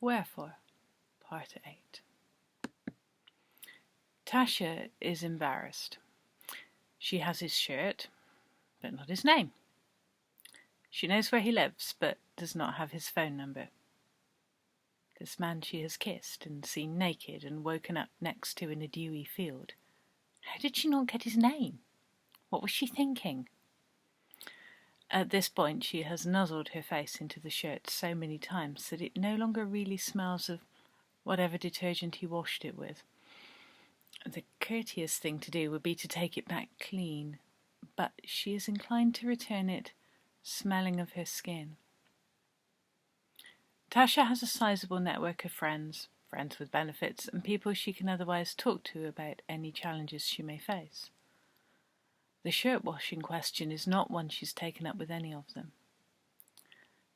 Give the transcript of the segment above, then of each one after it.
Wherefore, Part 8. Tasha is embarrassed. She has his shirt, but not his name. She knows where he lives, but does not have his phone number. This man she has kissed and seen naked and woken up next to in a dewy field. How did she not get his name? What was she thinking? At this point she has nuzzled her face into the shirt so many times that it no longer really smells of whatever detergent he washed it with. The courteous thing to do would be to take it back clean, but she is inclined to return it smelling of her skin. Tasha has a sizable network of friends with benefits, and people she can otherwise talk to about any challenges she may face. The shirt washing question is not one she's taken up with any of them.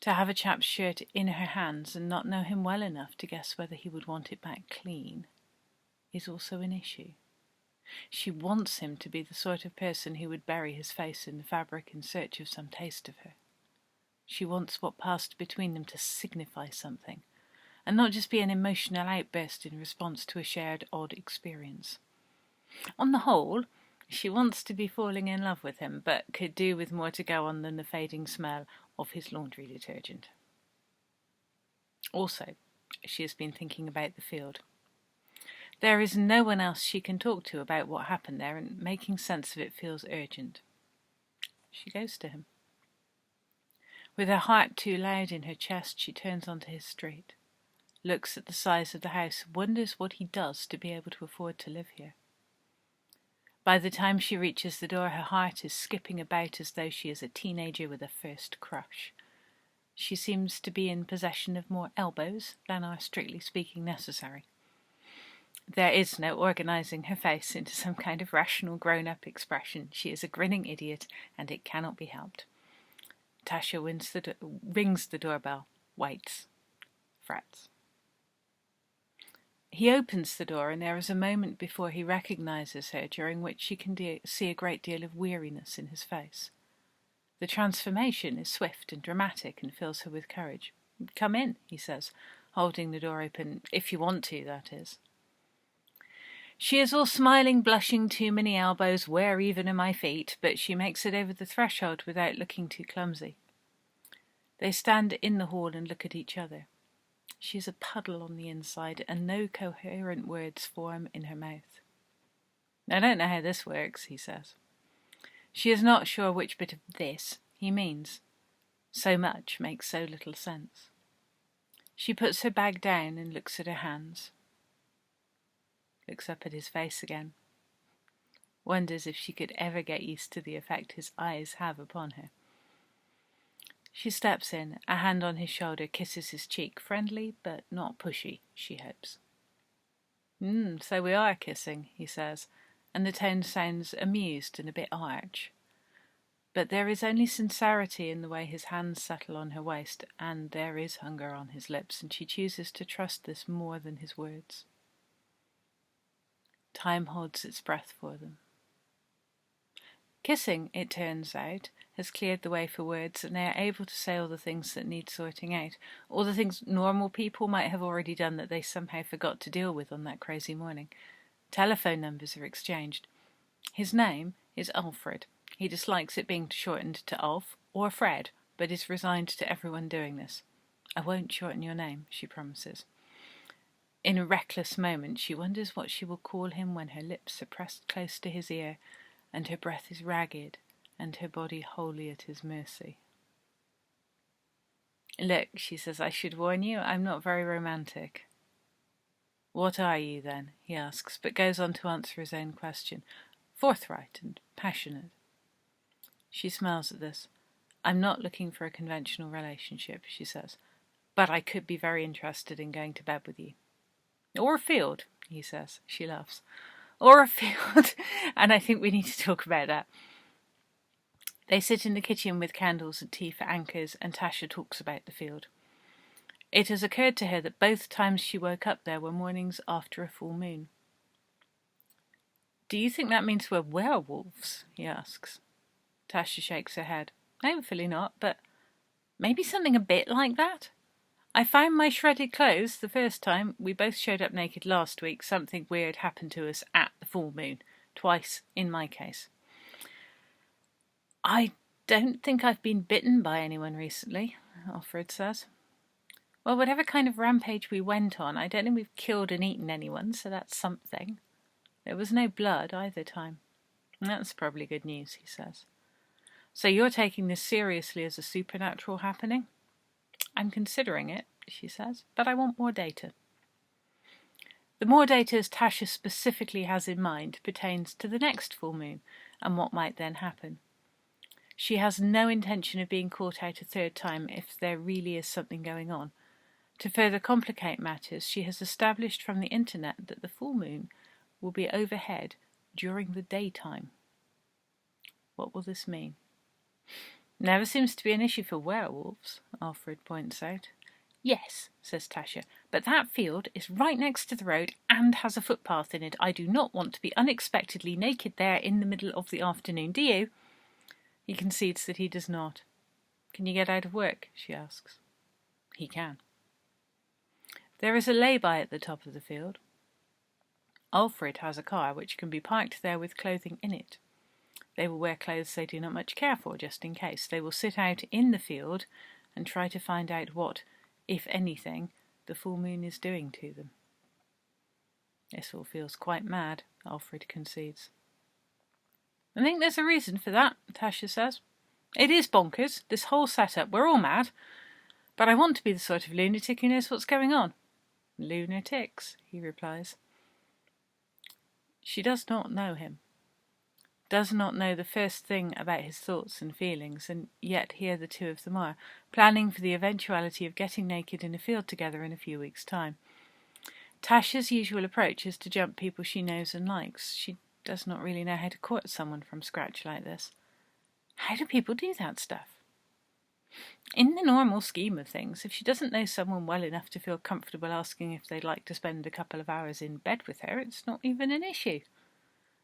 To have a chap's shirt in her hands and not know him well enough to guess whether he would want it back clean is also an issue. She wants him to be the sort of person who would bury his face in the fabric in search of some taste of her. She wants what passed between them to signify something, and not just be an emotional outburst in response to a shared odd experience. On the whole, she wants to be falling in love with him, but could do with more to go on than the fading smell of his laundry detergent. Also, she has been thinking about the field. There is no one else she can talk to about what happened there, and making sense of it feels urgent. She goes to him. With her heart too loud in her chest, she turns onto his street, looks at the size of the house, wonders what he does to be able to afford to live here. By the time she reaches the door, her heart is skipping about as though she is a teenager with a first crush. She seems to be in possession of more elbows than are strictly speaking necessary. There is no organising her face into some kind of rational grown-up expression. She is a grinning idiot, and it cannot be helped. Tasha rings the doorbell, waits, frets. He opens the door, and there is a moment before he recognises her, during which she can see a great deal of weariness in his face. The transformation is swift and dramatic and fills her with courage. "Come in," he says, holding the door open, "if you want to, that is." She is all smiling, blushing, too many elbows, where even are my feet, but she makes it over the threshold without looking too clumsy. They stand in the hall and look at each other. She is a puddle on the inside, and no coherent words form in her mouth. "I don't know how this works," he says. She is not sure which bit of "this" he means. So much makes so little sense. She puts her bag down and looks at her hands. Looks up at his face again. Wonders if she could ever get used to the effect his eyes have upon her. She steps in, a hand on his shoulder, kisses his cheek, friendly but not pushy, she hopes. So we are kissing," he says, and the tone sounds amused and a bit arch. But there is only sincerity in the way his hands settle on her waist, and there is hunger on his lips, and she chooses to trust this more than his words. Time holds its breath for them. Kissing, it turns out, has cleared the way for words, and they are able to say all the things that need sorting out, all the things normal people might have already done that they somehow forgot to deal with on that crazy morning. Telephone numbers are exchanged. His name is Alfred. He dislikes it being shortened to Alf or Fred, but is resigned to everyone doing this. "I won't shorten your name," she promises. In a reckless moment, she wonders what she will call him when her lips are pressed close to his ear, and her breath is ragged, and her body wholly at his mercy. "Look," she says, "I should warn you, I'm not very romantic." "What are you, then?" he asks, but goes on to answer his own question, forthright and passionate. She smiles at this. "I'm not looking for a conventional relationship," she says, "but I could be very interested in going to bed with you." "Or a field," he says. She laughs. "Or a field," and I think we need to talk about that. They sit in the kitchen with candles and tea for anchors, and Tasha talks about the field. It has occurred to her that both times she woke up there were mornings after a full moon. "Do you think that means we're werewolves?" he asks. Tasha shakes her head. "Hopefully not, but maybe something a bit like that. I found my shredded clothes the first time. We both showed up naked last week. Something weird happened to us at the full moon. Twice, in my case. I don't think I've been bitten by anyone recently, Alfred says. Well, whatever kind of rampage we went on, I don't think we've killed and eaten anyone, so that's something. There was no blood either time. That's probably good news, he says. So you're taking this seriously as a supernatural happening? I'm considering it, she says, but I want more data. The more data Tasha specifically has in mind pertains to the next full moon and what might then happen. She has no intention of being caught out a third time if there really is something going on. To further complicate matters, she has established from the internet that the full moon will be overhead during the daytime. What will this mean? Never seems to be an issue for werewolves, Alfred points out. Yes, says Tasha, but that field is right next to the road and has a footpath in it. I do not want to be unexpectedly naked there in the middle of the afternoon, do you? He concedes that he does not. Can you get out of work? She asks. He can. There is a lay-by at the top of the field. Alfred has a car which can be parked there with clothing in it. They will wear clothes they do not much care for, just in case. They will sit out in the field and try to find out what, if anything, the full moon is doing to them. This all feels quite mad, Alfred concedes. I think there's a reason for that, Tasha says. It is bonkers, this whole setup. We're all mad. But I want to be the sort of lunatic who knows what's going on. Lunatics, he replies. She does not know him. Does not know the first thing about his thoughts and feelings, and yet here the two of them are, planning for the eventuality of getting naked in a field together in a few weeks' time. Tasha's usual approach is to jump people she knows and likes. She does not really know how to court someone from scratch like this. How do people do that stuff? In the normal scheme of things, if she doesn't know someone well enough to feel comfortable asking if they'd like to spend a couple of hours in bed with her, it's not even an issue.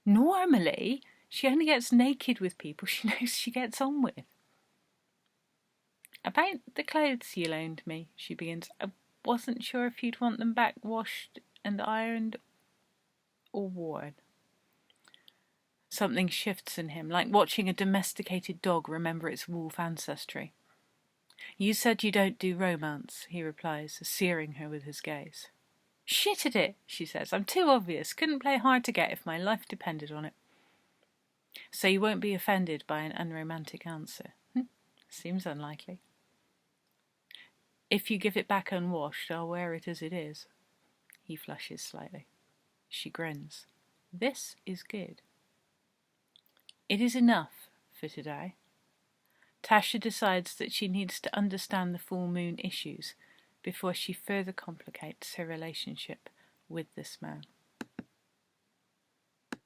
Normally, she only gets naked with people she knows she gets on with. About the clothes you loaned me, she begins. I wasn't sure if you'd want them back washed and ironed or worn. Something shifts in him, like watching a domesticated dog remember its wolf ancestry. You said you don't do romance, he replies, searing her with his gaze. Shit at it, she says. I'm too obvious. Couldn't play hard to get if my life depended on it. So you won't be offended by an unromantic answer? Seems unlikely. If you give it back unwashed, I'll wear it as it is. He flushes slightly. She grins. This is good. It is enough for today. Tasha decides that she needs to understand the full moon issues before she further complicates her relationship with this man.